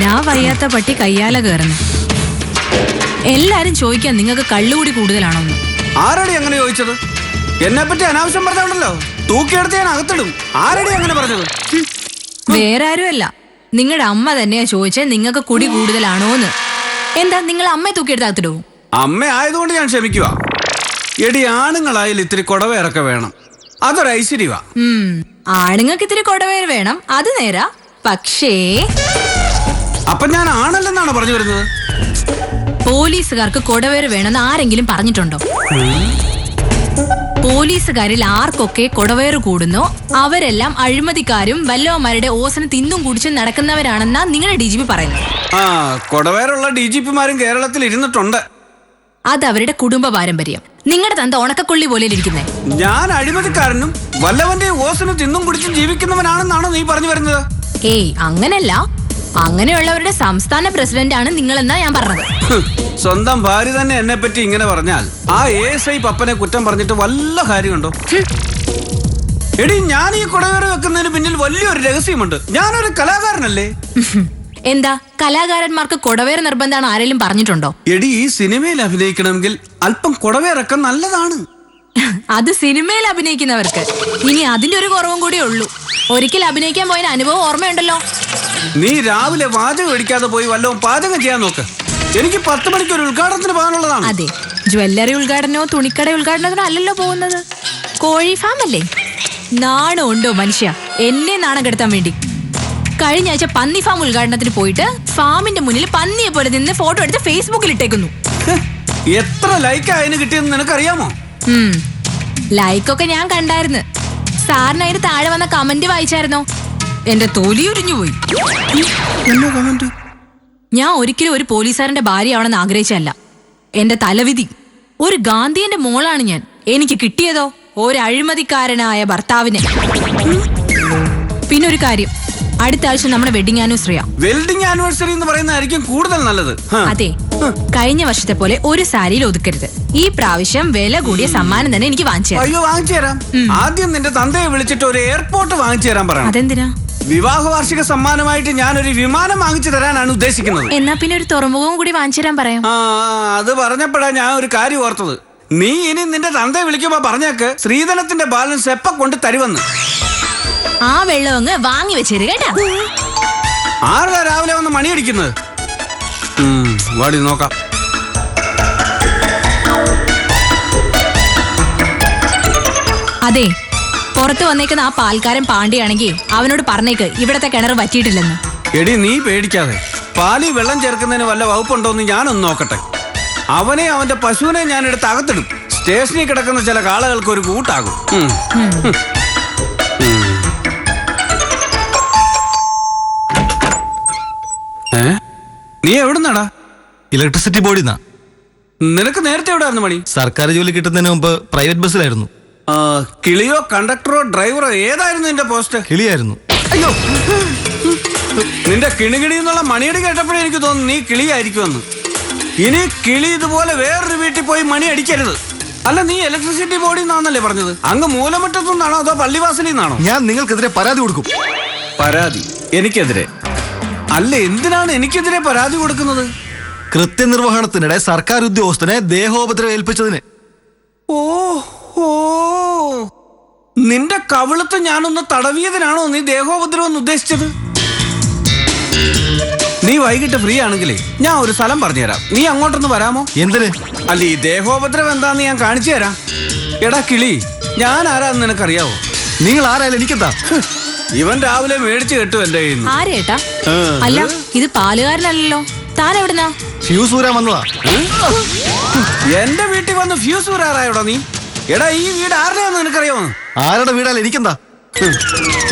ഞാൻ വയ്യാത്ത പട്ടി കയ്യാല കയറുന്നു. എല്ലാരും ചോദിക്കാൻ നിങ്ങൾക്ക് കള്ളുകൂടി കൂടുതലാണോന്ന്. ആരാടി അങ്ങനെ ചോദിച്ചത്? എന്നെ പറ്റി അനാവശ്യം പറഞ്ഞുണ്ടല്ലോ, തൂക്കിയെടുത്ത് ഞാൻ അകത്തിടും. ആരാടി അങ്ങനെ പറഞ്ഞത്? വേറെ ആരുമല്ല, നിങ്ങളുടെ അമ്മ തന്നെയാ ചോദിച്ചേ നിങ്ങൾക്ക് കുടി കൂടുതലാണോന്ന്. എന്താ നിങ്ങൾ അമ്മയെ തൂക്കിയെടുത്ത് അകത്തിടൂ? അമ്മ ആയതുകൊണ്ട് ഞാൻ ക്ഷമിക്കുക. എടി, ആണുങ്ങളായാലും ഇത്തിരി കൊടവേറൊക്കെ വേണം, അതൊരു ഐശ്വര്യവാ. ആണുങ്ങൾക്ക് ഇത്തിരി കൊടവേർ വേണം, അത് നേരാ. പക്ഷേ അപ്പൊ ഞാൻ ആണല്ലെന്നാണ് പറഞ്ഞു വരുന്നത്? പോലീസുകാർക്ക് കൊടവേർ വേണമെന്ന് ആരെങ്കിലും പറഞ്ഞിട്ടുണ്ടോ? പോലീസുകാരിൽ ആർക്കൊക്കെ കൊടവേറ് കൂടുന്നോ അവരെല്ലാം അഴിമതിക്കാരും വല്ലവന്മാരുടെ ഓസന തിന്നും കുടിച്ചും നടക്കുന്നവരാണെന്നാ നിങ്ങളുടെ DGP പറയുന്നത്. ആ, കൊടവേറുള്ള DGPമാരും കേരളത്തിൽ ഇരുന്നിട്ടുണ്ട്. അത് അവരുടെ കുടുംബ പാരമ്പര്യം. നിങ്ങളുടെ തന്ത ഉണക്കക്കൊള്ളി പോലെ ഇരിക്കുന്നേ. ഞാൻ അഴിമതിക്കാരനും വല്ലവന്റെ ഓസന തിന്നും കുടിച്ചും ജീവിക്കുന്നവനാണെന്നാണോ നീ പറഞ്ഞു വരുന്നത്? ഏയ്, അങ്ങനല്ല. അങ്ങനെയുള്ളവരുടെ സംസ്ഥാന പ്രസിഡന്റ് ആണ് നിങ്ങളെന്നാ ഞാൻ പറഞ്ഞത്. സ്വന്തം ഭാര്യ തന്നെ എന്നെ പറ്റി ഇങ്ങനെ പറഞ്ഞാൽ ആ ASI പപ്പനെ കുറ്റം പറഞ്ഞിട്ട് വല്ല കാര്യമുണ്ടോ? എടി, ഞാൻ ഈ കൊടവേറ് വെക്കുന്നതിന് പിന്നിൽ വലിയൊരു രഹസ്യമുണ്ട്. ഞാനൊരു കലാകാരനല്ലേ? എന്താ, കലാകാരന്മാർക്ക് കൊടവേർ നിർബന്ധമാണ് ആരെങ്കിലും പറഞ്ഞിട്ടുണ്ടോ? എടി, ഈ സിനിമയിൽ അഭിനയിക്കണമെങ്കിൽ അല്പം കൊടവേറൊക്കെ നല്ലതാണ്. അത് സിനിമയിൽ അഭിനയിക്കുന്നവർക്ക്. ഇനി അതിന്റെ ഒരു കുറവും കൂടി ഉള്ളൂ. ഒരിക്കൽ അഭിനയിക്കാൻ പോയ അനുഭവം ഓർമ്മയുണ്ടല്ലോ. നീ രാവിലെ വാചകം അടിക്കാതെ പോയി വല്ലതും പാചകം ചെയ്യാൻ നോക്ക്. എനിക്ക് 10 മണിക്ക് ഒരു ഉദ്ഘാടനത്തിന് പോകാനുള്ളതാണ്. അതെ, ജ്വല്ലറി ഉദ്ഘാടനമോ തുണിക്കട ഉദ്ഘാടനത്തിനോ അല്ലല്ലോ പോകുന്നത്. കോഴി ഫാം അല്ലേ? നാണം ഉണ്ടോ മനുഷ്യ എന്നെ നാണം കെടുത്താൻ വേണ്ടി? കഴിഞ്ഞ ആഴ്ച പന്നി ഫാം ഉദ്ഘാടനത്തിന് പോയിട്ട് ഫാമിന്റെ മുന്നിൽ പന്നിയെ പോലെ നിന്ന് ഫോട്ടോ എടുത്ത് ഫേസ്ബുക്കിൽ ഇട്ടേക്കുന്നു. എത്ര ലൈക്ക് അതിന് കിട്ടിയെന്ന് നിനക്കറിയാമോ? ലൈക്കൊക്കെ ഞാൻ കണ്ടായിരുന്നു. സാറിന് അതിന് താഴെ വന്ന കമന്റ് വായിച്ചായിരുന്നോ? എന്റെ തൊലി ഉരിഞ്ഞു പോയി. ഞാൻ ഒരിക്കലും ഒരു പോലീസുകാരന്റെ ഭാര്യയാവണമെന്ന് ആഗ്രഹിച്ചല്ല. എന്റെ തലവിധി. ഒരു ഗാന്ധിയന്റെ മോളാണ് ഞാൻ. എനിക്ക് കിട്ടിയതോ ഒരു അഴിമതിക്കാരനായ ഭർത്താവിനെ. പിന്നെ ഒരു കാര്യം, അടുത്ത ആഴ്ച നമ്മുടെ വെഡിങ് ആനിവേഴ്സറിയാ. വെഡിങ് ആനിവേഴ്സറി എന്ന് പറയുന്നതായിരിക്കും കൂടുതൽ നല്ലത്. അതെ, കഴിഞ്ഞ വർഷത്തെ പോലെ ഒരു സാരിയിൽ ഒതുക്കരുത്. ഈ പ്രാവശ്യം വില കൂടിയ സമ്മാനം തന്നെ എനിക്ക് വാങ്ങിച്ചു തരാം. അയ്യോ, വാങ്ങിച്ചു തരാം. ആദ്യം നിന്റെ തന്തയെ വിളിച്ചിട്ട് ഒരു എയർപോർട്ട് വാങ്ങിച്ചു തരാൻ പറയണം. അതെന്തിനാ? വിവാഹ വാർഷിക സമ്മാനമായിട്ട് ഞാനൊരു വിമാനം വാങ്ങിച്ചു തരാനാണ് ഉദ്ദേശിക്കുന്നത്. എന്നാ പിന്നെ ഒരു തുറമുഖവും കൂടി വാങ്ങിച്ചു തരാൻ പറയാം. അത് പറഞ്ഞപ്പോഴാ ഞാൻ ഒരു കാര്യം ഓർത്തത്. നീ ഇനി നിന്റെ തന്തയെ വിളിക്കുമ്പോ പറഞ്ഞേക്ക് ശ്രീധനത്തിന്റെ ബാലൻസ് എപ്പ കൊണ്ട് തരുവെന്ന്. ആ വെള്ളം അങ്ങ് വാങ്ങി വെച്ചേര് കേട്ടാ. ആരുടെ രാവിലെ വന്ന് മണിയടിക്കുന്നത്? വാടി നോക്കാം. അതെ, പുറത്ത് വന്നേക്കുന്ന ആ പാൽക്കാരൻ പാണ്ടിയാണെങ്കിൽ അവനോട് പറഞ്ഞേക്ക് ഇവിടത്തെ കിണർ വറ്റിയിട്ടില്ലെന്ന്. എടി, നീ പേടിക്കാതെ. പാലി വെള്ളം ചേർക്കുന്നതിന് വല്ല വകുപ്പുണ്ടോന്ന് ഞാനൊന്ന് നോക്കട്ടെ. അവനെ അവന്റെ പശുവിനെ ഞാൻ എടുത്ത് അകത്തിടും. സ്റ്റേഷനിൽ കിടക്കുന്ന ചില കാളകൾക്ക് ഒരു കൂട്ടാകും. നീ എവിടുന്നാടാ? ഇലക്ട്രിസിറ്റി ബോർഡിന്നാ. നിനക്ക് നേരത്തെ എവിടെയായിരുന്നു മണി? സർക്കാർ ജോലി കിട്ടുന്നതിന് മുമ്പ് പ്രൈവറ്റ് ബസ്സിലായിരുന്നു. കിളിയോ കണ്ടക്ടറോ ഡ്രൈവറോ ഏതായിരുന്നു നിന്റെ പോസ്റ്റ്? കിളിയായിരുന്നു. അയ്യോ, നിന്റെ കിണികിണി എന്നുള്ള മണിയടി കേട്ടപ്പോഴേ എനിക്ക് തോന്നുന്നു നീ കിളിയായിരിക്കുമെന്ന്. ഇനി കിളി ഇതുപോലെ വേറൊരു വീട്ടിൽ പോയി മണി അടിക്കരുത്. അല്ല, നീ ഇലക്ട്രിസിറ്റി ബോർഡിൽ നിന്നാണല്ലേ പറഞ്ഞത്? അങ്ങ് മൂലമറ്റത്തു നിന്നാണോ അതോ പള്ളിവാസലിൽ നിന്നാണോ? ഞാൻ നിങ്ങൾക്കെതിരെ പരാതി കൊടുക്കും. പരാതി എനിക്കെതിരെ? അല്ല, എന്തിനാണ് എനിക്കെതിരെ പരാതി കൊടുക്കുന്നത്? കൃത്യനിർവഹണത്തിനിടെ സർക്കാർ ഉദ്യോഗസ്ഥനെ ദേഹോപദ്രവം ഏൽപ്പിച്ചതിന്. ഓ, നിന്റെ കവിളത്ത് ഞാനൊന്ന് തടവിയതിനാണോ നീ ദേഹോപദ്രവം ഉദ്ദേശിച്ചത്? നീ വൈകിട്ട് ഫ്രീ ആണെങ്കിലേ ഞാൻ ഒരു സ്ഥലം പറഞ്ഞുതരാം. നീ അങ്ങോട്ടൊന്ന് വരാമോ? എന്തിന്? അല്ല, ഈ ദേഹോപദ്രവം എന്താന്ന് ഞാൻ കാണിച്ചു തരാം. എടാ കിളി, ഞാൻ ആരാന്ന് നിനക്കറിയാവോ? നിങ്ങൾ ആരായാലും എനിക്കെന്താ? ഇവൻ രാവിലെ മേടിച്ചു കെട്ടും എന്റെ കയ്യിൽ നിന്ന്. ആരേട്ടാ? അല്ല, ഇത് പാലുകാരനല്ലല്ലോ. താൻ എവിടുന്നാ? ഫ്യൂസ് ഊരാൻ വന്നതാ. എന്റെ വീട്ടിൽ വന്ന് ഫ്യൂസ് ഊരാറായോടാ നീ? എടാ, ഈ വീട് ആരുടെയാന്ന് നിനക്കറിയാമോ? ആരുടെ വീടായാലും എനിക്കെന്താ?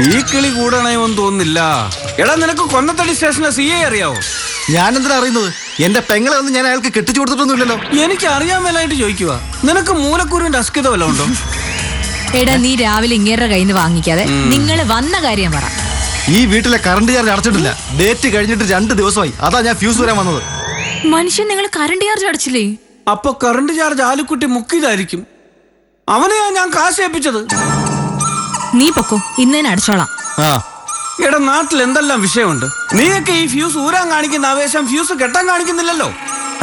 ഈ കിളി കൂടണേമെന്ന് തോന്നുന്നില്ല. എടാ, നിനക്ക് കൊന്നത്തടി സ്റ്റേഷനിലെ CI അറിയാവോ? ഞാൻ എന്തിനാ അറിയുന്നത്? എന്റെ പെങ്ങളെ ഒന്നും ഞാൻ അയാൾക്ക് കെട്ടിച്ചു കൊടുത്തിട്ടൊന്നുമില്ലല്ലോ. എനിക്ക് അറിയാൻ മേലായിട്ട് ചോദിക്കുക. നിനക്ക് മൂലക്കൂറിന്റെ അസ്കിത വല്ല ഉണ്ടോ? എടാ, നീ രാവിലെ ഇങ്ങേരുടെ കയ്യിൽ നിന്ന് വാങ്ങിക്കാതെ നിങ്ങൾ വന്ന കാര്യം പറ. ഈ വീട്ടിലെ കറണ്ട് ചാർജ് അടച്ചിട്ടില്ല. ഡേറ്റ് കഴിഞ്ഞിട്ട് 2 ദിവസമായി. അതാ ഞാൻ ഫ്യൂസ് വരാൻ വന്നത്. മനുഷ്യൻ, നിങ്ങൾ കറണ്ട് ചാർജ് അടച്ചില്ലേ? അപ്പൊ കറണ്ട് ചാർജ് ആലുക്കുട്ടി മുക്കിയതായിരിക്കും. അവനെയാ ഞാൻ കാശ് ഏൽപ്പിച്ചത്. നീ പൊക്കോ, ഇന്ന് തന്നെ അടച്ചോളാം. എടാ നാട്ടിൽ എന്തെല്ലാം വിഷയമുണ്ട്. നീയൊക്കെ ഈ ഫ്യൂസ് ഊരാൻ കാണിക്കുന്ന ആവേശം ഫ്യൂസ് കെട്ടാൻ കാണിക്കുന്നില്ലല്ലോ.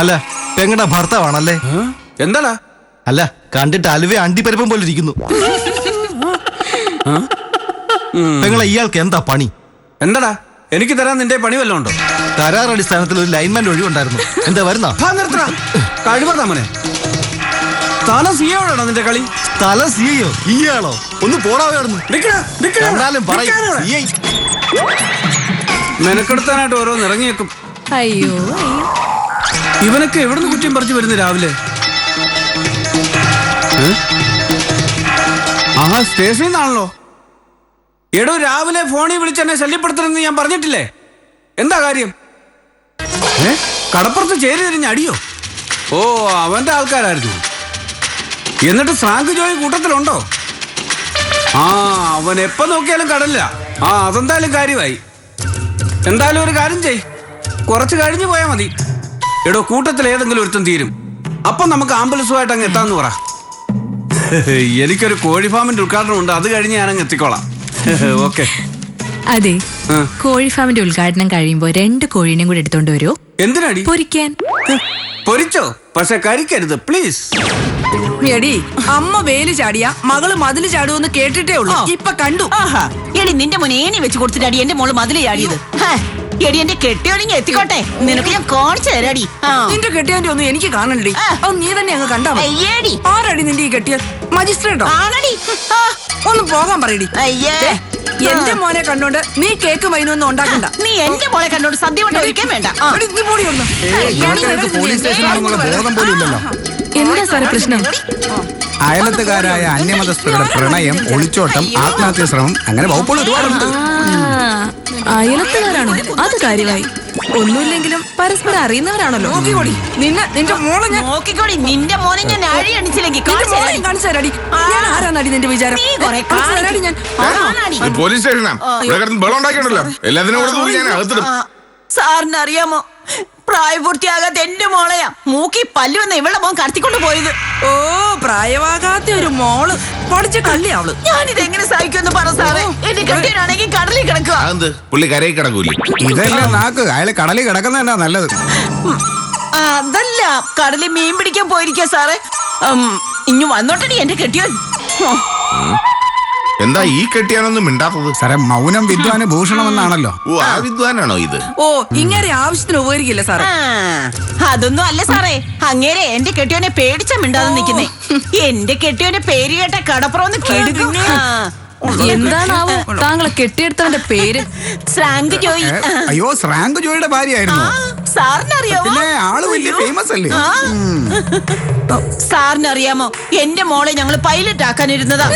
അല്ല പെങ്ങളുടെ ഭർത്താവാണല്ലേ? എന്താടാ? അല്ല കണ്ടിട്ട് അലുവ അണ്ടിപ്പരിപ്പം പോലെ ഇരിക്കുന്നു. പെങ്ങളെ ഇയാൾക്ക് എന്താ പണി? എന്താടാ എനിക്ക് തരാൻ നിന്റെ പണി വല്ലതും ഉണ്ടോ? കരാർ അടിസ്ഥാനത്തിൽ ഒരു ലൈൻമാൻ ഒഴിവുണ്ടായിരുന്നു. എന്താ വരുന്ന കഴിവതാമനെ തല സിയോടാണോ നിന്റെ കളി? തല സിയോ ഇയാളോ? ഒന്ന് പോടാവുന്നു. മെനക്കെടുത്താനായിട്ട് ഓരോന്ന് ഇറങ്ങിയേക്കും. അയ്യോ അയ്യോ, ഇവനൊക്കെ എവിടുന്ന് കുറ്റം പറിച്ചു വരുന്നു രാവിലെ? ആഹാ സ്റ്റേഷനിൽ നിന്നാണല്ലോ. എടോ രാവിലെ ഫോണിൽ വിളിച്ചെന്നെ ശല്യപ്പെടുത്തണമെന്ന് ഞാൻ പറഞ്ഞിട്ടില്ലേ? എന്താ കാര്യം? കടപ്പുറത്ത് ചേരി തിരിഞ്ഞ് അടിയോ? ഓ അവന്റെ ആൾക്കാരായിരുന്നു. എന്നിട്ട് ഫ്രാങ്ക് ജോയി കൂട്ടത്തിലുണ്ടോ? ആ അവൻ എപ്പോ നോക്കിയാലും കടലില്ല. ആ അതെന്തായാലും കാര്യമായി. എന്തായാലും ഒരു കാര്യം ചെയ്, കുറച്ച് കഴിഞ്ഞു പോയാ മതി. എടോ കൂട്ടത്തിൽ ഏതെങ്കിലും ഒരുത്തം തീരും. അപ്പൊ നമുക്ക് ആംബുലൻസുമായിട്ട് അങ്ങ് എത്താന്ന് പറ. എനിക്കൊരു കോഴി ഫാമിന്റെ ഉദ്ഘാടനം ഉണ്ട്, അത് കഴിഞ്ഞ് ഞാൻ അങ്ങ് എത്തിക്കോളാം. ഓക്കെ. അതെ, കോഴി ഫാമിന്റെ ഉദ്ഘാടനം കഴിയുമ്പോ 2 കോഴീനെയും കൂടെ എടുത്തോണ്ട് വരുമോ? എന്തിനടി? പൊരിക്കാൻ. പൊരിച്ചോ, പക്ഷെ കരിക്കരുത് പ്ലീസ്. എടി അമ്മ വേല് ചാടിയ മകള് മതില് ചാടുമെന്ന് കേട്ടിട്ടേ ഉള്ളൂ, ഇപ്പൊ കണ്ടു. എടി നിന്റെ മുന്നേ ഏണി വെച്ച് കൊടുത്തിട്ടാടി എന്റെ മോള് മതില് ചാടിയത്. എടി എന്റെ കെട്ടിയോണെങ്കിൽ എത്തിക്കോട്ടെ, നിനക്ക് ഞാൻ കാണിച്ചു തരാടി. നിന്റെ കെട്ടിയന്റെ ഒന്നും എനിക്ക് കാണണ്ടടി, അത് നീ തന്നെ അങ്ങ് കണ്ടാ മതി. അയ്യേടി ആരടി നിന്റെ ഈ കെട്ടിയ? മജിസ്ട്രേറ്റോ? ആണടി. ഒന്ന് പോകാൻ പറയടി. അയ്യേ, എന്റെ മോനെ കണ്ടോണ്ട് നീ കേക്ക് വൈനൊന്നും ഉണ്ടാക്കണ്ട. നീ എന്റെ മോളെ കണ്ടോണ്ട് സദ്യ കൊണ്ട് ഒഴിക്കാൻ വേണ്ട. എടി, നീ പോടി ഒന്ന്. പോലീസ് സ്റ്റേഷനാണെന്നുള്ള ബോധം പോലും ഇല്ലല്ലോ. എന്താ സാറേ പ്രശ്നം? അയലത്തുകാരായ അന്യമതസ്ഥരുടെ പ്രണയം, ഒളിച്ചോട്ടം, ആത്മഹത്യാ ശ്രമം, അങ്ങനെ വകുപ്പുകൾ ഒരുപാടുണ്ട്. അയലത്തുകാരാണോ? അത് കാര്യമായി. ഒന്നുമില്ലെങ്കിലും പരസ്പരം അറിയുന്നവരാണല്ലോ. നോക്കിക്കോടി നിന്റെ മോളെ ഞാൻ നോക്കിക്കോടി, നിന്റെ മോനെ ഞാൻ അഴി അണിച്ചില്ലെങ്കിൽ കാണിച്ചു തരാടി. ഞാൻ ആരാന്നടി നിന്റെ വിചാരം? കാണിച്ചു തരാടി ഞാൻ. പോലീസ് സ്റ്റേഷനാ. ഇവിടെ കിടന്ന് ബഹളം ഉണ്ടാക്കിയിട്ടുണ്ടല്ലോ. എല്ലാത്തിനും കൂടെ തൂക്കി ഞാൻ അകത്തിടും. സാറിന് അറിയാമോ, പ്രായപൂർത്തിയാകാത്ത എന്റെ മോളെയാ മൂക്കി പല്ലു വന്ന ഇവളുടെ മോൻ കടത്തിക്കൊണ്ട് പോയത്. ഓ പ്രായമാകാത്ത ഒരു മോള്, പഠിച്ച കള്ളി അവള്. ഞാനിത് എങ്ങനെ സഹിക്കുമെന്ന് പറ സാറേ. എന്റെ കെട്ടിയനാണെങ്കിൽ കടലിൽ കിടക്കുക. അതെന്ത് പുള്ളി കരയിൽ കിടക്കൂലേ? ഇതെല്ലാം നാക്ക് അയാളെ കടലിൽ കിടക്കുന്നതന്നെ നല്ലത്. അതല്ല, കടലിൽ മീൻ പിടിക്കാൻ പോയിരിക്കാ സാറേ. ഇഞ്ഞു വന്നോട്ടടി എന്റെ കെട്ടിയോൻ. എന്താ ഈ കെട്ടിയാനൊന്നും മിണ്ടാത്തത്? സാറേ മൗനം വിദ്വാന് ഭൂഷണമെന്നാണല്ലോ. ഓ ആ വിദ്വാനാണോ ഇത്? ഓ ഇങ്ങനെ ആവശ്യത്തിന് ഉപകരിക്കില്ല സാറേ. അതൊന്നും അല്ല സാറേ, അങ്ങേരെ എന്റെ കെട്ടിയോനെ പേടിച്ച മിണ്ടാതെ നിക്കുന്നേ. എന്റെ കെട്ടിയോന്റെ പേര് കേട്ട കടപ്പുറന്ന് കെടുക്കുന്നേ. എന്താണാവോ താങ്കളെ കെട്ടിയെടുത്തവന്റെ പേര്? ശ്രാങ്ക് ജോയി. അയ്യോ ശ്രാങ്ക് ജോയിയുടെ ഭാര്യയായിരുന്നു. സാറിനറിയാമോ? പിന്നെ ആള് വലിയ ഫേമസ് അല്ലേ? സാറിനറിയാമോ, എന്റെ മോളെ ഞങ്ങള് പൈലറ്റ് ആക്കാനിരുന്നതാ.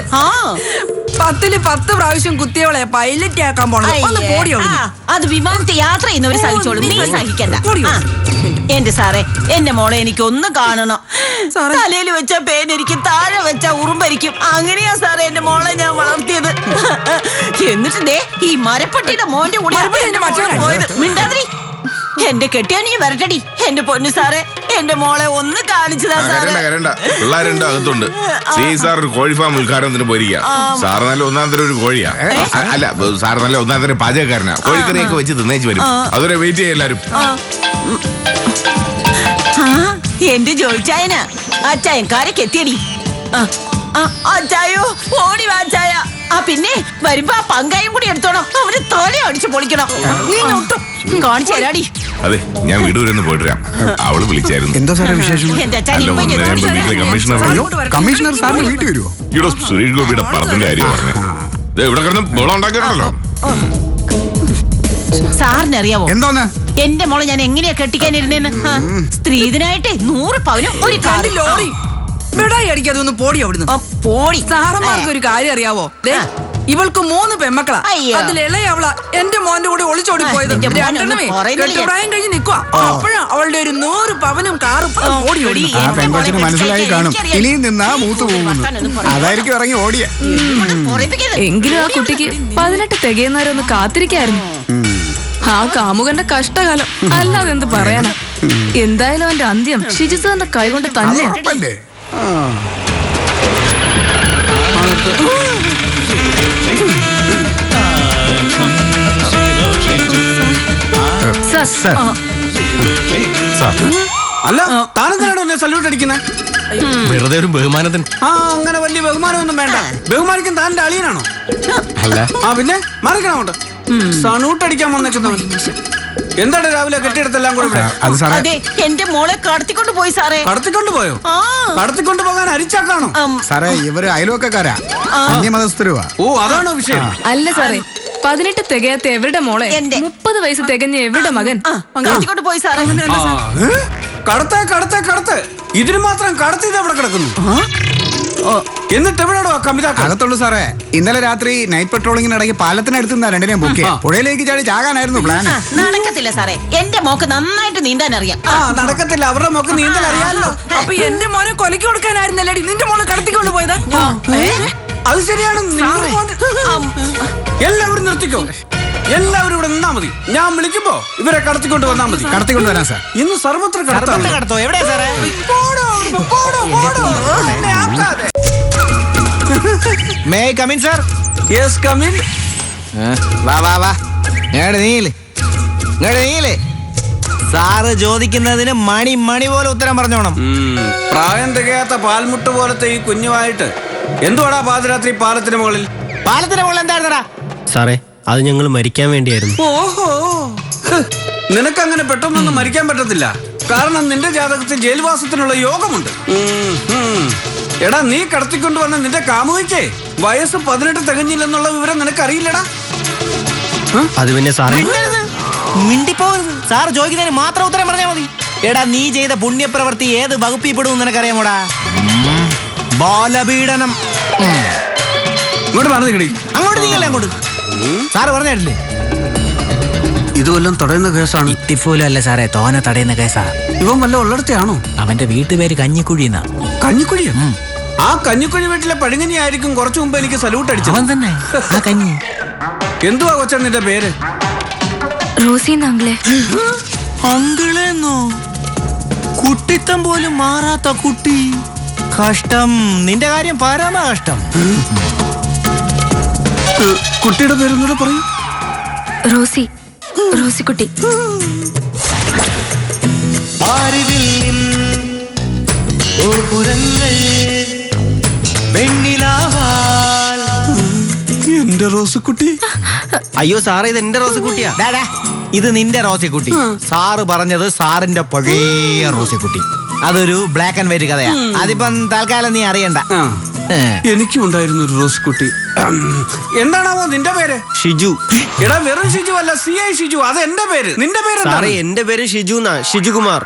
10 പ്രാവശ്യം കുത്തിയവളെ പൈലറ്റ് ആക്കാൻ പോണത്. ഒന്ന് പോടി അവിടുന്ന്. അത് വിമാനത്തെ യാത്ര ചെയ്യുന്നവര് സഹിച്ചോളൂ, നീ സഹിക്കണ്ട. എന്റെ സാറേ, എന്റെ മോളെ എനിക്ക് ഒന്ന് കാണണം. തലയിൽ വെച്ച പേനരിക്കും, താഴെ വെച്ച ഉറുമ്പരിക്കും. അങ്ങനെയാ സാറേ എന്റെ മോളെ ഞാൻ വളർത്തിയത്. എന്നിട്ട് ദേ ഈ മരപ്പട്ടിയുടെ മോന്റെ കൂടെ പോയത്. മിണ്ടാതിരി. എന്റെ കെട്ടിയാനീ വരട്ടടി. എന്റെ പൊന്നു സാറേ, എന്റെ മോളെ ഒന്ന് കാണിച്ചതാ സാറേ. കരണ്ട, പിള്ളേരുണ്ട് അകത്തുണ്ട്. സാർ ഒരു കോഴി ഫാം ഉദ്ഘാടനത്തിന് പോയിരിക്കുക. സാറ് നല്ല ഒന്നാം തരം ഒരു കോഴിയാ. അല്ല സാറ് നല്ല ഒന്നാം തരം പാചകക്കാരനാ. കോഴിക്കറിയൊക്കെ വെച്ച് തിന്നേച്ച് വരും. അതുവരെ വെയിറ്റ് ചെയ്യ എല്ലാരും. എന്റെ ജോയിച്ചായന അച്ചായൻകാരൊക്കെ എത്തിയടി. അച്ചായോ ഓടി വാച്ചായ. പിന്നെ വരുമ്പോ ആ പങ്കായും കൂടി എടുത്തോണം. അവര് തോല അടിച്ച് പൊളിക്കണം. നീ ഒട്ടും കാണിച്ചു തരാടി. അതെ, ഞാൻ വീട് വരെ ഒന്ന് പോയിട്ട് വരാം. അവള് വിളിച്ചായിരുന്നു. എന്തോ സാറേ വിശേഷം? എന്റെ അച്ഛൻ അല്ല, ഇപ്പൊ വീട്ടിലെ കമ്മീഷണർ കമ്മീഷണർ സാറിന് വീട്ടിൽ വരുമോ? ഇവിടെ സുരേഷ് ഗോപിയുടെ പടത്തിന്റെ കാര്യം പറഞ്ഞു. ഇവിടെ കിടന്ന് ബഹളം ഉണ്ടാക്കിയിട്ടുണ്ടല്ലോ. സാറിനറിയാവോ എന്തോന്ന്? എന്റെ മോളെ ഞാൻ എങ്ങനെയാ കെട്ടിക്കാനിരുന്നേന്ന്? സ്ത്രീധനായിട്ട് 100 പവനും ഒരു കാറി ലോറി വിടായി അടിക്കാതെ ഒന്ന് പോടി അവിടുന്ന്. പോടി. സാറന്മാർക്ക് ഒരു കാര്യം അറിയാവോ? ഇവൾക്ക് 3 പെമ്മക്കളാ. അതിൽ ഇളയ അവളാ എന്റെ മോന്റെ കൂടെ ഒളിച്ചോടി പോയത്. രണ്ടെണ്ണമേ കെട്ടുപ്രായം കഴിഞ്ഞ് നിക്കുവാ. അപ്പോഴാ അവളുടെ ഒരു 100 പവനും കാറും ഓടി ഓടി. ആ പെൺകൊച്ചിന് മനസ്സിലായി കാണും, ഇനിയും നിന്നാ മൂത്ത് പോകുന്നു. അതായിരിക്കും ഇറങ്ങി ഓടിയ. എങ്കിലും ആ കുട്ടിക്ക് 18 തികയുന്നവരൊന്ന് കാത്തിരിക്കായിരുന്നു. ആ കാമുകന്റെ കഷ്ടകാലം അല്ലാതെ എന്ത് പറയാനാ. എന്തായാലും അവന്റെ അന്ത്യം ഷിജിസാറിന്റെ കൈകൊണ്ട് തന്നെയാ. സർ, അല്ല താനെന്തിനാണോ എന്നെ സല്യൂട്ട് അടിക്കുന്നത്? വെറുതെ ഒരു ബഹുമാനത്തിന്. ആ അങ്ങനെ വലിയ ബഹുമാനമൊന്നും വേണ്ട. ബഹുമാനിക്കാൻ താൻ്റെ അളിയനാണോ? അല്ല. ആ പിന്നെ മറിക്കണം അങ്ങോട്ട്. സല്യൂട്ട് അടിക്കാൻ വന്നേക്കുന്നവൻ എന്താണ് രാവിലെ കെട്ടിയെടുത്തെല്ലാം കൂടെ ഇവിടെ? അത് സാറേ അതെ എന്റെ മോളെ കടത്തിക്കൊണ്ട് പോയി സാറേ. കടത്തിക്കൊണ്ട് പോയോ? ആ. കടത്തിക്കൊണ്ട് പോകാൻ അരിച്ചാക്കാണോ? സാറേ ഇവര് അയൽവക്കക്കാരാ, അന്യമതസ്ഥരുവാ. ഓ അതാണോ വിഷയം? അല്ല സാറേ, 18 തികയാത്ത എവരുടെ മോളെ എന്റെ. 30 വയസ്സ് തികഞ്ഞ എവരുടെ മകൻ കടത്തിക്കൊണ്ട് പോയി സാറേ. കടത്ത് ഇതിന് മാത്രം കടത്തിയത് എവിടെ കിടക്കുന്നു? എന്നിട്ട് എവിടെയാണോ കമിതാക്കൾ? അകത്തുള്ളൂ സാറേ. ഇന്നലെ രാത്രി നൈറ്റ് പെട്രോളിങ്ങിനിടയ്ക്ക് പാലത്തിനടുത്തുനിന്നാ രണ്ടിനെയും ബുക്ക് പുഴയിലേക്ക് ചാടി ചാകാനായിരുന്നു പ്ലാൻ. നടക്കത്തില്ല സാറേ, എന്റെ മോക്ക് നന്നായിട്ട് നീന്താൻ അറിയാം. നടക്കത്തില്ല, അവരുടെ മോക്ക് നീന്തൽ അറിയാമല്ലോ. അപ്പൊ എന്റെ മോനെ കൊലക്ക് കൊടുക്കാനായിരുന്നല്ലേ നിന്റെ മോളെ കടത്തിക്കൊണ്ട് പോയത്? അത് ശരിയാണ്. എല്ലാവരും നിർത്തിക്കോ, എല്ലാവരും ഇവിടെ നിന്നാ മതി. ഞാൻ വിളിക്കുമ്പോ ഇവരെ കടത്തിക്കൊണ്ട് വന്നാ മതി. കടത്തിക്കൊണ്ട് വരാം സാർ. ഇന്ന് സർവത്ര കടത്തോ എവിടെയാ സാറേ? May I come in sir? Yes come in. വാ നീല് സാറ് ചോദിക്കുന്നതിന് മണി പോലെ ഉത്തരം പറഞ്ഞോണം. പ്രായം തികയാത്ത പാൽമുട്ട് പോലത്തെ ഈ കുഞ്ഞുമായിട്ട് എന്തുവാടാ പാതിരാത്രി പാലത്തിന് മുകളിൽ? എന്തായിരുന്നടാ സാറേ, അത് ഞങ്ങൾ മരിക്കാൻ വേണ്ടിയായിരുന്നു. ഓഹോ, നിനക്കങ്ങനെ പെട്ടെന്നൊന്നും മരിക്കാൻ പറ്റത്തില്ല. കാരണം നിന്റെ ജാതകത്തിൽ ജയിൽവാസത്തിനുള്ള യോഗമുണ്ട്. എടാ, നീ കടത്തിക്കൊണ്ടുവന്ന നിന്റെ കാമുകിക്ക് വയസ്സ് 18 തികഞ്ഞില്ലെന്നുള്ള വിവരം നിനക്കറിയില്ലടാ. അത് പിന്നെ സാറേ, മിണ്ടിപ്പോകരുത്. സാറ് ചോദിക്കുന്നതിന് മാത്രം ഉത്തരം പറഞ്ഞാൽ മതി. എടാ, നീ ചെയ്ത പുണ്യപ്രവൃത്തി ഏത് വകുപ്പിൽ പെടും നിനക്കറിയാമോടാ? ബാലപീഡനം. ഇങ്ങോട്ട് പറഞ്ഞു കിടി. അങ്ങോട്ട് നീങ്ങല്ലേ അങ്ങോട്ട്. സാറ് പറഞ്ഞിട്ടില്ലേ? ഇതുവല്ലം തടയുന്ന കേസാണ്. ഇത്തിഫൂലും അല്ല സാറേ, തോനെ തടയുന്ന കേസാ. ഇവൻ വല്ല ഉള്ളിടത്തെയാണോ? അവന്റെ വീട്ടുപേര് കഞ്ഞിക്കുഴിന്നാ. കഞ്ഞിക്കുഴിയോ? ആ കഞ്ഞിക്കുഴി വീട്ടിലെ പഴുങ്ങനി ആയിരിക്കും കുറച്ചു മുമ്പ് എനിക്ക് സല്യൂട്ട് അടിച്ചത്. അവൻ തന്നെ ആ കഞ്ഞി. എന്തുവാ കൊച്ചാ നിന്റെ പേര്? റോസി അങ്കിളെ. അങ്കിളെന്നോ? കുട്ടിത്തം പോലും മാറാത്ത കുട്ടി. കഷ്ടം. നിന്റെ കാര്യം പരമ കഷ്ടം. കുട്ടിയുടെ പേരെന്നൂടെ പറയൂ. റോസിക്കുട്ടി. എന്റെ റോസിക്കുട്ടി. അയ്യോ സാറേ, ഇത് എന്റെ റോസിക്കുട്ടിയാ. ഇത് നിന്റെ റോസിക്കുട്ടി. സാറ് പറഞ്ഞത് സാറിന്റെ പഴയ റോസിക്കുട്ടി. അതൊരു ബ്ലാക്ക് ആൻഡ് വൈറ്റ് കഥയാ. അതിപ്പം തൽക്കാലം നീ അറിയണ്ട. എനിക്കും ഉണ്ടായിരുന്നു ഒരു റോസിക്കുട്ടി. എന്താണാവോ നിന്റെ പേര്? ഷിജു. എടാ, വെറും ഷിജു അല്ല, CI ഷിജു. അത് എന്റെ പേര്. നിന്റെ പേര് സാറേ, എന്റെ പേര് ഷിജു എന്നാ, ഷിജുകുമാർ.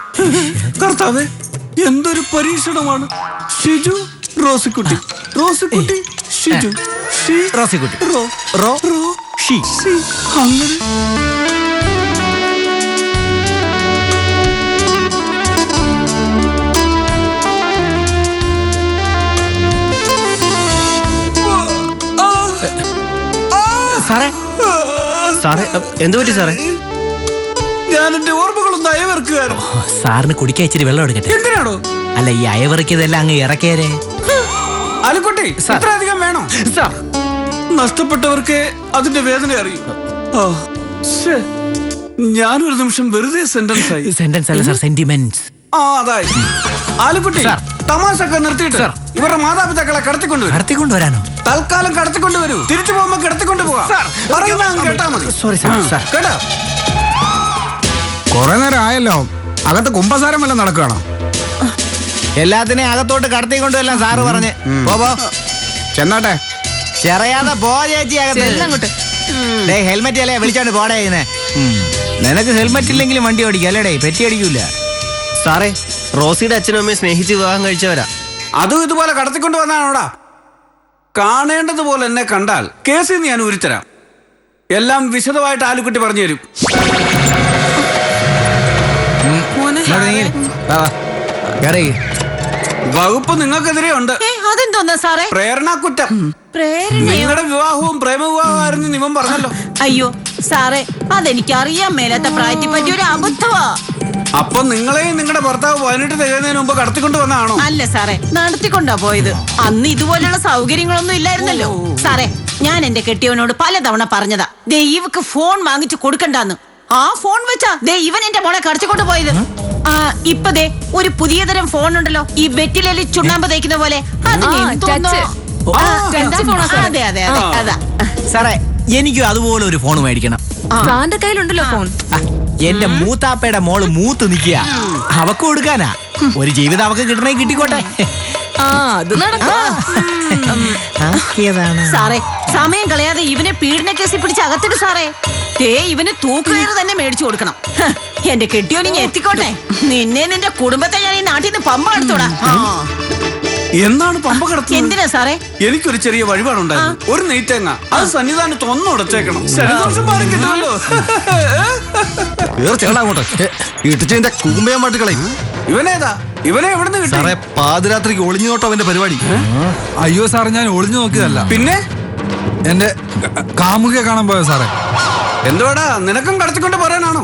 കർത്താവേ, എന്തൊരു പരീക്ഷണമാണ്. ഷിജു റോസിക്കുട്ടി, റോസിക്കുട്ടി ഷിജു, റോസിക്കുട്ടി. റോ ഷി. അങ്ങനെ സാറേ, സാറേ എന്തു പറ്റി സാറേ? ഞാൻ എന്റെ ഓർമ്മകളൊന്നും അയവർക്കുകയായിരുന്നു. സാറിന് കുടിക്കാൻ ഇച്ചിരി വെള്ളം എടുക്കട്ടെ. എന്തിനാണോ? അല്ല, ഈ അയവറിക്കതെല്ലാം അങ്ങ് ഇറക്കിയരേ. അലുക്കുട്ടി, ഇത്ര അധികം വേണോ? നഷ്ടപ്പെട്ടവർക്ക് അതിന്റെ വേദന അറിയും. ഞാനൊരു നിമിഷം വെറുതെ സെന്റൻസ് ആയി. സെന്റൻസ് അല്ല സാർ, സെന്റിമെന്റ്സ്. അതായി. ആലുക്കുട്ടി, തമാശൊക്കെ നിർത്തിയിട്ട് ഇവരുടെ മാതാപിതാക്കളെ കടത്തിക്കൊണ്ടുവരാനോ? തൽക്കാലം കടത്തിക്കൊണ്ടുവരൂ. തിരിച്ചു പോകുമ്പോ കിടത്തിക്കൊണ്ട് പോവാം. കേട്ടാ മതി. Sorry sir. കേട്ടോ? കുറെ നേരം ആയല്ലോ. അകത്ത് കുമ്പസാരം വല്ലതും നടക്കുകയാണോ? എല്ലാത്തിനെയും അകത്തോട്ട് കടത്തിക്കൊണ്ടുവല്ലാം സാറ് പറഞ്ഞ്. പോ ചെന്നാട്ടെ. ചെറിയാതെ പോ ചേച്ചി അകത്ത്. ഹെൽമെറ്റ് അല്ലേ വിളിച്ചോണ്ട് പോടേ. നിനക്ക് ഹെൽമെറ്റ് ഇല്ലെങ്കിലും വണ്ടി ഓടിക്കും അല്ലേടേ? പെറ്റി അടിക്കൂല. സാറേ, റോസിയുടെ അച്ഛനും അമ്മയും സ്നേഹിച്ച് വിവാഹം കഴിച്ചവരാ. അതും ഇതുപോലെ കടത്തിക്കൊണ്ട് വന്നാണോടാ? കാണേണ്ടതുപോലെ എന്നെ കണ്ടാൽ കേസിൽ നിന്ന് ഞാൻ ഉരുത്തരാം. എല്ലാം വിശദമായിട്ട് ആലുക്കുട്ടി പറഞ്ഞു തരും. വകുപ്പ് നിങ്ങൾക്കെതിരെ ഉണ്ട്. അതെന്തോന്നാ സാറേ? പ്രേരണാക്കുറ്റം. നിങ്ങളുടെ വിവാഹവും പ്രേമവിവാഹമായിരുന്നു നിമം പറഞ്ഞല്ലോ. അയ്യോ സാറേ, അതെനിക്ക് അറിയാൻ മേലാത്ത പ്രായത്തെ പറ്റി ഒരു അബദ്ധമാ. അപ്പൊ നിങ്ങളെയും നിങ്ങളുടെ ഭർത്താവ് 18 തികയുന്നതിന് മുമ്പ് കടത്തിക്കൊണ്ട് വന്നാണോ? അല്ല സാറേ, നടത്തിക്കൊണ്ടാ പോയത്. അന്ന് ഇതുപോലുള്ള സൗകര്യങ്ങളൊന്നും ഇല്ലായിരുന്നല്ലോ. സാറേ, ഞാൻ എന്റെ കെട്ടിയവനോട് പലതവണ പറഞ്ഞതാ ദേ ഇവക്ക് ഫോൺ വാങ്ങിച്ചു കൊടുക്കണ്ടെന്ന്. ആ ഫോൺ വെച്ചാ ദേ ഇവൻ എന്റെ മോളെ കടത്തിക്കൊണ്ട് പോയത്. ഇപ്പൊ ദേ ഒരു പുതിയ തരം ഫോൺ ഉണ്ടല്ലോ, ഈ വെറ്റിലേലി ചുണ്ണാമ്പ് തേക്കുന്ന പോലെ. അതെ അതെ അതെ അതാ. സാറേ എനിക്കും അതുപോലെ ഒരു ഫോൺ മേടിക്കണം. സാറിന്റെ കയ്യിലുണ്ടല്ലോ ഫോൺ. എന്റെ മൂത്താപ്പയുടെ മോള് മൂത്ത് നിക്കുക, അവക്ക് കൊടുക്കാനാ. ഒരു ജീവിതം അവക്ക് കിട്ടണേ കിട്ടിക്കോട്ടെ. അത് നടക്കും. സാറേ സമയം കളയാതെ ഇവനെ പീഡന കേസിൽ പിടിച്ച് അകത്തിട്ട് സാറേ. ഇവന് തൂക്കുകയറ് തന്നെ മേടിച്ചു കൊടുക്കണം. എന്റെ കെട്ടിയോനി എത്തിക്കോട്ടെ. നിന്നെ നിന്റെ കുടുംബത്തെ ഞാൻ ഈ നാട്ടിൽ നിന്ന് പമ്പ എടുത്തോടാ. എന്നാണ് പമ്പ കിടത്തുന്നത്? എന്തിനാ സാറേ? എനിക്കൊരു ചെറിയ വഴിപാടുണ്ടായിരുന്നു. ഒരു നെയ്ത്തേങ്ങ അത് സന്നിധാനത്ത് ഒന്ന് ഉടച്ചേക്കണം. ശനിദോഷം മാറി കിട്ടുമല്ലോ. ഇവനേതാ? ഇവനെ എവിടുന്ന് കിട്ടി? പാതിരാത്രിക്ക് ഒളിഞ്ഞു നോട്ടോ അവന്റെ പരിപാടി. അയ്യോ സാറേ, ഞാൻ ഒളിഞ്ഞു നോക്കിയതല്ല. പിന്നെ എന്റെ കാമുകിയെ കാണാൻ പോയോ സാറേ? എന്തുവാടാ, നിനക്കും കടത്തിക്കൊണ്ട് പറയാനാണോ?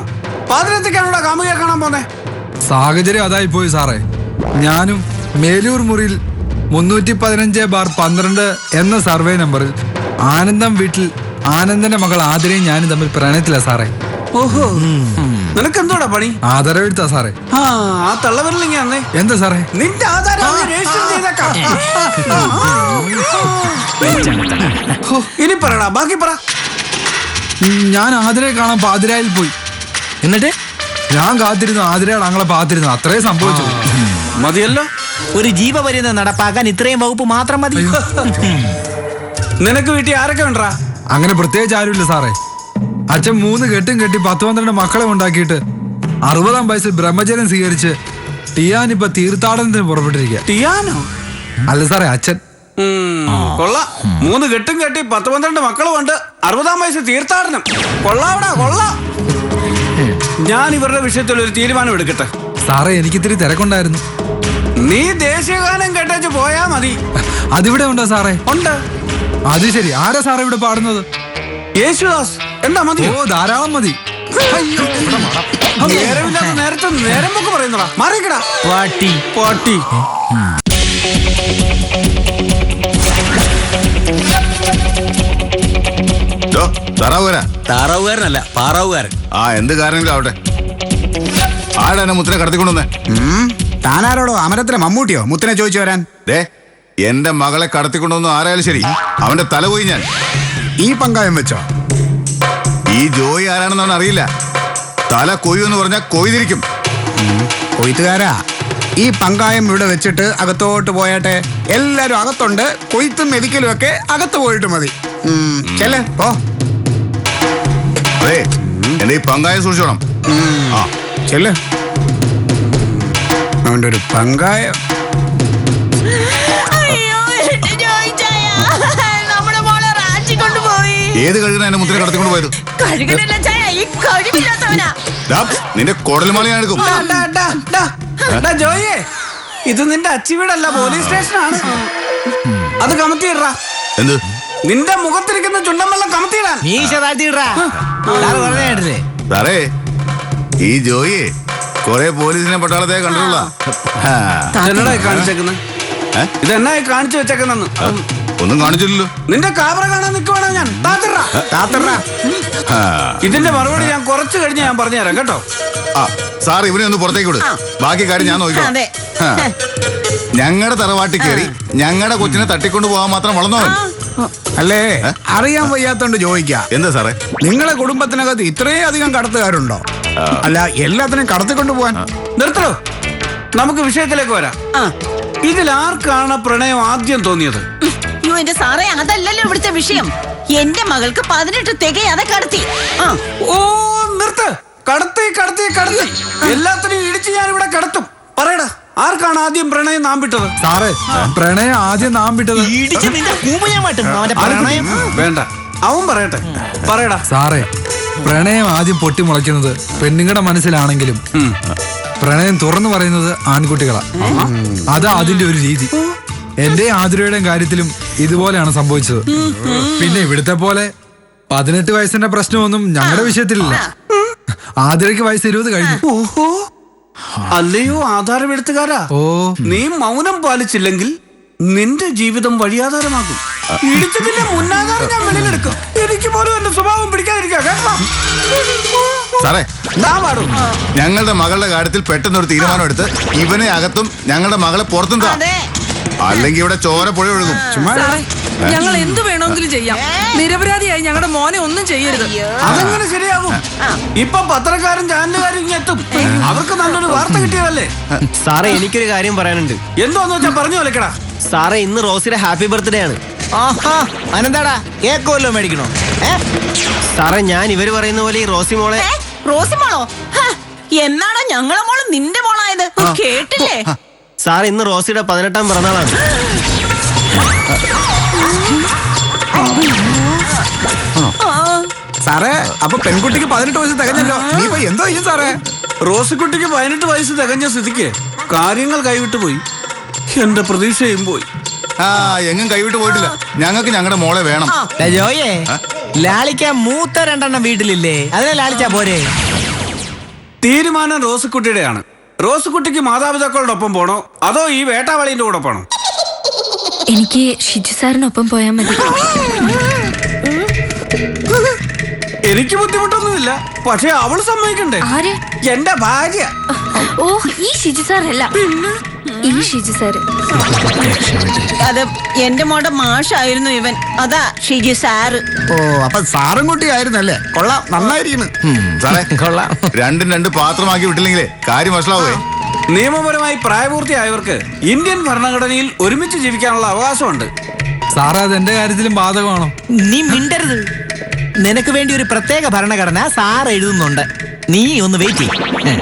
പാതിരാത്രിക്കാണോടാ കാമുകിയെ കാണാൻ പോന്നെ? സാഹചര്യം അതായി പോയി സാറേ. ഞാനും മേലൂർ മുറിയിൽ 315/12 എന്ന സർവേ നമ്പറിൽ ആനന്ദം വീട്ടിൽ ആനന്ദന്റെ മകൾ ആതിരയും ഞാനും തമ്മിൽ പ്രണയത്തിലാ സാറേ. ഓഹോ, നിനക്ക് എന്തോടാ പണി? ആധാരം എഴുത്താ സാറേ. ആ തള്ളവരില്ലെങ്കിൽ അന്നേ എന്താ സാറേ? നിന്റെ ആധാരം രജിസ്റ്റർ ചെയ്തേക്കാം. ഇനി പറയടാ, ബാക്കി പറ. ഞാൻ ആതിരയെ കാണാൻ പാതിരായിൽ പോയി. എന്നിട്ട് ഞാൻ കാത്തിരുന്നു, ആതിരയുടെ ആങ്ങളെ പാത്തിരുന്നു. അത്രേ സംഭവിച്ചു. മതിയല്ലോ. ഒരു ജീവപര്യന്തം നടപ്പാക്കാൻ ഇത്രയും വകുപ്പ് മാത്രം മതി. നിനക്ക് വീട്ടിൽ ആരൊക്കെ ഉണ്ടാ? അങ്ങനെ പ്രത്യേകിച്ച് ആരുമില്ല സാറേ. അച്ഛൻ 3 കെട്ടും കെട്ടി 10-12 മക്കളെ ഉണ്ടാക്കിയിട്ട് 60-ാം വയസ്സിൽ ബ്രഹ്മചര്യം സ്വീകരിച്ച് ടിയാനിപ്പോ തീർത്ഥാടനത്തിന് പുറപ്പെട്ടിരിക്കുക. ടിയാനോ? അല്ല സാറേ, അച്ഛൻ. കൊള്ളാം. 3 കെട്ടും കെട്ടി 10-12 മക്കളും ഉണ്ട്. 60-ാം വയസ്സിൽ തീർത്ഥാടനം. കൊള്ളാവടാ, കൊള്ളാം. ഞാൻ ഇവരുടെ വിഷയത്തിൽ ഒരു തീരുമാനം എടുക്കട്ടെ. സാറേ, എനിക്കിത്തിരി തിരക്കുണ്ടായിരുന്നു. നീ ദേശീയഗാനം കേട്ടേച്ച് പോയാ മതി. അതിവിടെ ഉണ്ടോ സാറേ? ഉണ്ട്. അത് ശരി. ആരാ സാറേ ഇവിടെ പാടുന്നത്? യേശുദാസ്. എന്താ മതി? ഓ, ധാരാളം മതി. നേരമില്ലാത്ത നേരത്തെ നേരം പൊക്കെ പറയുന്നടാ. മാറിക്കടാ പാട്ടി പാട്ടി. താറാവുകാരനല്ല, പാറാവുകാരൻ. എന്ത് കാരനെങ്കിലും ആവട്ടെ. ആടാ മുത്തിനെ കടത്തിക്കൊണ്ടുവന്നേ? താനാരോടോ? അമരത്തിലെ മമ്മൂട്ടിയോ മുത്തിനെ ചോദിച്ചു വരാൻ? എന്റെ മകളെ കടത്തിക്കൊണ്ടുവന്നു ആരായാലും ശരി, അവന്റെ തല പോയി ഞാൻ. ഈ പങ്കായം വെച്ചോ? ഈ ജോയി ആരാണെന്നാണ് അറിയില്ല. തല കൊയ്യെന്ന് പറഞ്ഞാൽ കൊയ്തിരിക്കും. കൊയ്ത്തുകാരാ, ഈ പങ്കായം ഇവിടെ വെച്ചിട്ട് അകത്തോട്ട് പോയാട്ടെ. എല്ലാരും അകത്തുണ്ട്. കൊയ്ത്തും മെതിക്കലും ഒക്കെ അകത്ത് പോയിട്ട് മതി. ചെല്ലേ പോ. അതെ, എന്റെ ഈ പങ്കായം സൂക്ഷിച്ചോണം. ചെല്ല്. അതുകൊണ്ട് ഒരു പങ്കായം. നമ്മുടെ മോളെ റാഞ്ചി കൊണ്ടുപോയി. ഏത് കഴുകണ എന്റെ മുത്തിനെ കടത്തിക്കൊണ്ട് പോയത്? കഴുകനല്ല ചായ, ഈ കഴിവില്ലാത്തവനാ. നിന്റെ കോടൽമാല ഞാൻ എടുക്കും. ജോയേ, ഇത് നിന്റെ അച്ചി വീടല്ല, പോലീസ് സ്റ്റേഷനാണ്. അത് കമത്തിയിടാ. എന്ത്? നിന്റെ മുഖത്തിരിക്കുന്ന ചുണ്ടൻ വെള്ളം കമത്തിയിടാൻ. സാറേ, ഈ ജോയി കൊറേ പോലീസിനെ പട്ടാളത്തെ കണ്ടിട്ടുള്ള. കാണിച്ചേക്കുന്നത് ഇതെന്നായി കാണിച്ചു വെച്ചേക്കുന്നെന്ന്? ഒന്നും കാണിച്ചില്ലല്ലോ. നിന്റെ കാബറ കാണാൻ നിൽക്കുവാണോ ഞാൻ? ഇതിന്റെ മറുപടി ഞാൻ കുറച്ച് കഴിഞ്ഞ് ഞാൻ പറഞ്ഞുതരാം കേട്ടോ. സാർ ഇവനെ ഒന്ന് പുറത്തേക്ക് വിട്. ബാക്കി കാര്യം ഞാൻ നോക്കാം. ഞങ്ങളുടെ തറവാട്ടിൽ കയറി ഞങ്ങളുടെ കൊച്ചിനെ തട്ടിക്കൊണ്ട് പോകാൻ മാത്രം വളർന്നോ? അല്ലേ, അറിയാൻ വയ്യാത്തോണ്ട് ചോദിക്കാം. എന്താ സാറേ? നിങ്ങളെ കുടുംബത്തിനകത്ത് ഇത്രയും അധികം കടത്തുകാരുണ്ടോ? അല്ല, എല്ലാത്തിനും കടത്തിക്കൊണ്ട് പോവാൻ. നിർത്തോ, നമുക്ക് വിഷയത്തിലേക്ക് വരാം. ഇതിൽ ആർക്കാണ് പ്രണയം ആദ്യം തോന്നിയത്? എന്റെ സാറേ, അതല്ലല്ലോ ഇവിടുത്തെ വിഷയം. എന്റെ മകൾക്ക് 18 തികയാതെ കടത്തി. ഓ, നിർത്ത്. കടത്തി കടത്തി കടത്തി എല്ലാത്തിനും ഇടിച്ച് ഞാൻ ഇവിടെ കടത്തും. പറയടാ, ആർക്കാണ് ആദ്യം പ്രണയം നാം വിട്ടത്? സാറേ, പ്രണയം ആദ്യം നാം വിട്ടത്. വേണ്ട, അവൻ പറയട്ടെ. പറയടാ. സാറേ, പ്രണയം ആദ്യം പൊട്ടിമുളയ്ക്കുന്നത് പെണ്ണുങ്ങളുടെ മനസ്സിലാണെങ്കിലും പ്രണയം തുറന്നു പറയുന്നത് ആൺകുട്ടികളാ. അതാ അതിന്റെ ഒരു രീതി. എന്റെ ആതിരയുടെയും കാര്യത്തിലും ഇതുപോലെയാണ് സംഭവിച്ചത്. പിന്നെ ഇവിടുത്തെ പോലെ 18 വയസ്സിന്റെ പ്രശ്നമൊന്നും ഞങ്ങളുടെ വിഷയത്തിലില്ല. ആതിരയ്ക്ക് വയസ്സ് 20 കഴിഞ്ഞു. ഓഹോ, അല്ലയോ ആധാരമെടുത്തുകാരാ, നീ മൗനം പാലിച്ചില്ലെങ്കിൽ നിന്റെ ജീവിതം വഴിയാധാരമാകും. ഇടിച്ചതിന്റെ മുന്നാകാരം ഞാൻ വെളിയിലെടുക്കും. എനിക്ക് പോലും എന്റെ സ്വഭാവം പിടിക്കാതിരിക്കാം കേട്ടോ. സാറേ ദാ പാടും. ഞങ്ങളുടെ മകളുടെ കാര്യത്തിൽ പെട്ടെന്ന് ഒരു തീരുമാനം എടുത്ത് ഇവനെ അകത്തും ഞങ്ങളുടെ മകളെ പുറത്തും താ. അതെ. അല്ലെങ്കിൽ ഇവിടെ ചോര പുഴ ഒഴുകും. സാറേ ഞങ്ങൾ എന്ത് വേണമെങ്കിലും ചെയ്യാം. നിരപരാധിയായി ഞങ്ങളുടെ മോനെ ഒന്നും ചെയ്യരുത്. അതെങ്ങനെ ശരിയാകും? ഇപ്പൊ പത്രക്കാരും ചാനലുകാരും ഇങ്ങ് എത്തും. അവർക്ക് നല്ലൊരു വാർത്ത കിട്ടിയതല്ലേ. സാറേ എനിക്കൊരു കാര്യം പറയാനുണ്ട്. എന്തോന്ന് വെച്ചാ പറഞ്ഞു തൊലക്കടാ. സാറേ ഇന്ന് റോസിയുടെ ഹാപ്പി ബർത്ത്ഡേ ആണ്. ആഹാ അനന്താടാ കേക്ക് വല്ലതും മേടിക്കണോ? സാറേ ഞാൻ ഇവര് പറയുന്ന പോലെ ഈ റോസി മോളെ റോസി മോളോ? എന്നാണോ ഞങ്ങളെ മോള് നിന്റെ മോളായത്? കേട്ടില്ലേ? സാറേ ഇന്ന് റോസിയുടെ 18ാം പിറന്നാളാണ്. സാറേ അപ്പൊ പെൺകുട്ടിക്ക് 18 വയസ്സ് തികഞ്ഞല്ലോ. നീ ഇപ്പൊ എന്തോ ചെയ്യും സാറേ? റോസിക്കുട്ടിക്ക് 18 വയസ്സ് തികഞ്ഞ സ്ഥിതിക്ക് കാര്യങ്ങൾ കൈവിട്ടു പോയി. എന്റെ പ്രതീക്ഷയും പോയി. എങ്ങും കൈവിട്ട് പോയിട്ടില്ല. ഞങ്ങൾക്ക് ഞങ്ങളുടെ മോളെ വേണം. ജോയേ ലാളിക്കാൻ മൂത്ത 2 വീട്ടിലില്ലേ? അതിനെ ലാളിച്ചാ പോരെ? തീരുമാനം റോസിക്കുട്ടിയുടെയാണ്. റോസിക്കുട്ടിക്ക് മാതാപിതാക്കളോടൊപ്പം പോണോ അതോ ഈ വേട്ടാവളിന്റെ കൂടെ പോണോ? എനിക്ക് ഷിജു സാറിനൊപ്പം പോയാൽ മതി. എനിക്ക് ബുദ്ധിമുട്ടൊന്നുമില്ല. പക്ഷെ അവള് സമ്മതിക്കണ്ടേ? ആര്? എന്റെ ഭാര്യ. ഓ ഈ ഷിജു സാറല്ല, ഈ ഷിജു സാറ്. അത് എന്റെ മോടെ മാഷായിരുന്നു ഇവൻ. അതാ ഷിജു സാറ്. ഓ അപ്പൊ സാറും കുട്ടിയായിരുന്നല്ലേ? കൊള്ളാം, നന്നായിരിക്കുന്നു. സാറേ കൊള്ളാം. രണ്ടും രണ്ട് പാത്രമാക്കി വിട്ടില്ലെങ്കിലേ കാര്യം വഷളാവേ. നിയമപരമായി പ്രായപൂർത്തിയായവർക്ക് ഇന്ത്യൻ ഭരണഘടനയിൽ ഒരുമിച്ച് ജീവിക്കാനുള്ള അവകാശമുണ്ട്. സാറേ അത് എന്റെ കാര്യത്തിലും ബാധകമാണോ? നീ മിണ്ടരുത്. നിനക്ക് വേണ്ടി ഒരു പ്രത്യേക ഭരണഘടന സാർ എഴുതുന്നുണ്ട്. നീ ഒന്ന് വെയിറ്റ് ചെയ്യ്.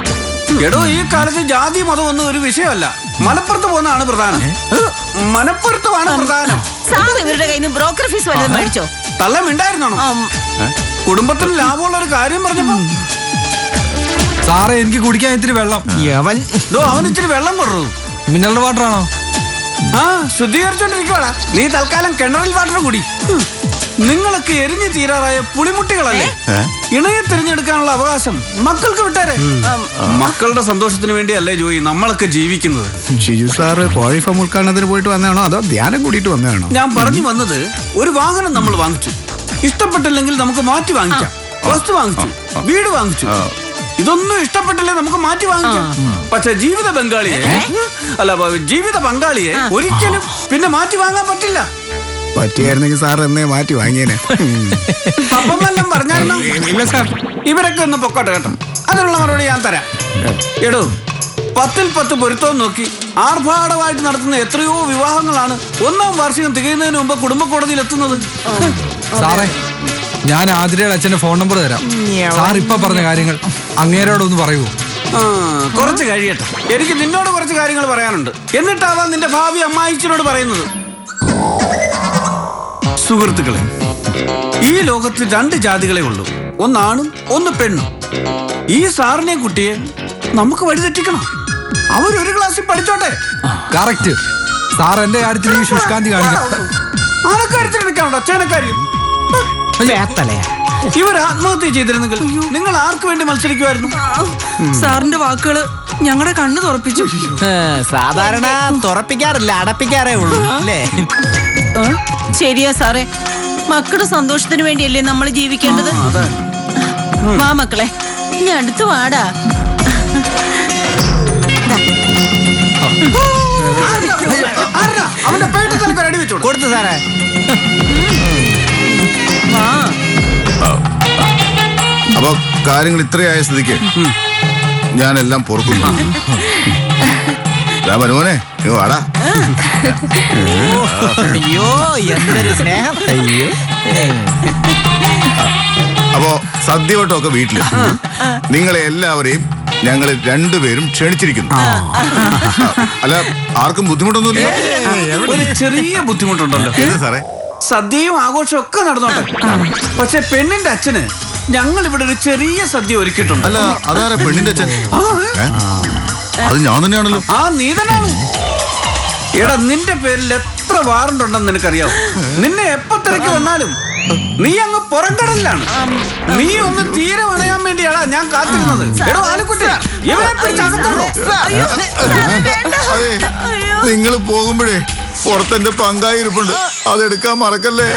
എടോ ഈ കാലത്ത് ജാതി മതം ഒന്നും ഒരു വിഷയമല്ല. മലപ്പുറത്ത് പോകുന്നതാണ് പ്രധാനം. മലപ്പുറത്തുമാണ് പ്രധാനം. സാർ ഇവരുടെ കയ്യിൽ നിന്ന് ബ്രോക്കർ ഫീസ് വല്ലതും മേടിച്ചോ? തള്ളമിണ്ടായിരുന്നോ? കുടുംബത്തിന് ലാഭമുള്ള ഒരു കാര്യം പറഞ്ഞപ്പോ സാറേ എനിക്ക് കുടിക്കാൻ ഇത്തിരി വെള്ളം. അവൻ ഇത്തിരി വെള്ളം കൊടുത്തു. മിനറൽ വാട്ടർ ആണോ? ആ ശുദ്ധീകരിച്ചോണ്ടിരിക്കുവാടാ. നീ തൽക്കാലം കിണറൽ വാട്ടർ കുടി. നിങ്ങളൊക്കെ എരിഞ്ഞു തീരാറായ പുളിമുട്ടികളല്ലേ. ഇണയെ തിരഞ്ഞെടുക്കാനുള്ള അവകാശം മക്കൾക്ക് വിട്ടേരെ. മക്കളുടെ സന്തോഷത്തിന് വേണ്ടിയല്ലേ ജോയി നമ്മളൊക്കെ ജീവിക്കുന്നത്. ഷിജു സാറ് കോഴി ഫാം ഉദ്ഘാടനത്തിന് പോയിട്ട് വന്നതാണോ അതോ ധ്യാനം കൂടിയിട്ട് വന്നതാണോ? ഞാൻ പറഞ്ഞു വന്നത്, ഒരു വാഹനം നമ്മൾ വാങ്ങിച്ചു, ഇഷ്ടപ്പെട്ടില്ലെങ്കിൽ നമുക്ക് മാറ്റി വാങ്ങിക്കാം. വസ്തു വാങ്ങിച്ചു, വീട് വാങ്ങിച്ചു, ഇതൊന്നും ഇഷ്ടപ്പെട്ടില്ലേ നമുക്ക് മാറ്റി വാങ്ങിക്കാം. പക്ഷെ ജീവിത പങ്കാളിയെ ഒരിക്കലും പിന്നെ മാറ്റി വാങ്ങാൻ പറ്റില്ല. പറ്റിയായിരുന്നെങ്കിൽ സാർ എന്നേ മാറ്റി വാങ്ങിയേനെ. അപ്പം വല്ലതും പറഞ്ഞായിരുന്നോ? ഇവരൊക്കെ ഒന്ന് പൊക്കോട്ടെ കേട്ടോ. അതിനുള്ള മറുപടി ഞാൻ തരാം. എടോ 10ൽ 10 പൊരുത്തവും നോക്കി ആർഭാടമായിട്ട് നടത്തുന്ന എത്രയോ വിവാഹങ്ങളാണ് 1ാം വാർഷികം തികയുന്നതിന് മുമ്പ് കുടുംബ കോടതിയിൽ എത്തുന്നത്. സാറേ ഞാൻ ആതിരയുടെ അച്ഛന്റെ ഫോൺ നമ്പർ തരാം. സാർ ഇപ്പൊ പറഞ്ഞ കാര്യങ്ങൾ അങ്ങേരോടൊന്ന് പറയുമോ? കുറച്ച് കഴിയട്ടെ. എനിക്ക് നിന്നോട് കുറച്ച് കാര്യങ്ങൾ പറയാനുണ്ട്. എന്നിട്ടാവാം നിന്റെ ഭാവി അമ്മായിച്ചനോട് പറയുന്നത്. സുഹൃത്തുക്കളെ, ഈ ലോകത്ത് 2 ജാതികളെ ഉള്ളൂ. ഒന്നാണും ഒന്ന് പെണ്ണും. ഈ സാറിനെ കുട്ടിയെ നമുക്ക് വഴിതെറ്റിക്കണം. അവരൊരു ക്ലാസ്സിൽ പഠിച്ചോട്ടെ. കറക്റ്റ്. സാർ എന്റെ കാര്യത്തിൽ ഈ ശുഷ്കാന്തി കാണിക്കാം. ആനക്കാര്യത്തിൽ എടുക്കാനുണ്ടോ ചേനക്കാര്യം? ഇവർ ആത്മഹത്യ ചെയ്തിരുന്നെങ്കിൽ നിങ്ങൾ ആർക്ക് വേണ്ടി മത്സരിക്കുമായിരുന്നു? സാറിന്റെ വാക്കുകള് ഞങ്ങളുടെ കണ്ണ് തുറപ്പിച്ചു. സാധാരണ തുറപ്പിക്കാറില്ല, അടപ്പിക്കാറേ ഉള്ളൂ അല്ലേ? ശരിയാ സാറേ, മക്കളുടെ സന്തോഷത്തിന് വേണ്ടിയല്ലേ നമ്മൾ ജീവിക്കേണ്ടത്. വാ മക്കളെ, ഇനി അടുത്ത് വാടാ. അവന്റെ പേട്ട് തലക്ക് അടി വെച്ചോളൂ. കൊടുത്തു സാറേ. വാ. അപ്പൊ കാര്യങ്ങൾ ഇത്രയായ സ്ഥിതിക്ക് ഞാനെല്ലാം പൊറുക്കുന്നു. മനോനെ വാടാ. അയ്യോ എന്തൊരു സ്നേഹം. അയ്യോ. അപ്പോ സദ്യവട്ടമൊക്കെ വീട്ടില് നിങ്ങളെ എല്ലാവരെയും ഞങ്ങൾ 2 പേരും ക്ഷണിച്ചിരിക്കുന്നു. അല്ല ആർക്കും ബുദ്ധിമുട്ടൊന്നുമില്ല? ഒരു ചെറിയ ബുദ്ധിമുട്ടുണ്ടല്ലോ സാറേ. സദ്യയും ആഘോഷവും ഒക്കെ നടന്നോട്ടെ. പക്ഷെ പെണ്ണിന്റെ അച്ഛന് ഞങ്ങൾ ഇവിടെ ഒരു ചെറിയ സദ്യ ഒരുക്കിയിട്ടുണ്ട്. അല്ല അതാരാ പെണ്ണിന്റെ അച്ഛൻ? അത് ഞാൻ തന്നെയാണല്ലോ. നീ തന്നെയാണ്. എടാ നിന്റെ പേരിൽ എത്ര വാറണ്ടുണ്ടെന്ന് നിനക്കറിയാവോ? നിന്നെ എപ്പോ തിരക്ക് വന്നാലും നീ അങ്ങ് പുറംകടലിലാണ്. നീ ഒന്ന് തീരെ വണയാൻ വേണ്ടിയാടാ ഞാൻ കാത്തിരുന്നത്. എടോ ആലുക്കുട്ടിയാ, ഇവരെ പിടിച്ച് അകത്തോളൂ. നിങ്ങൾ പോകുമ്പോഴേ പുറത്തെന്റെ പങ്കായി ഇരിപ്പുണ്ട്, അതെടുക്കാൻ മറക്കല്ലേ.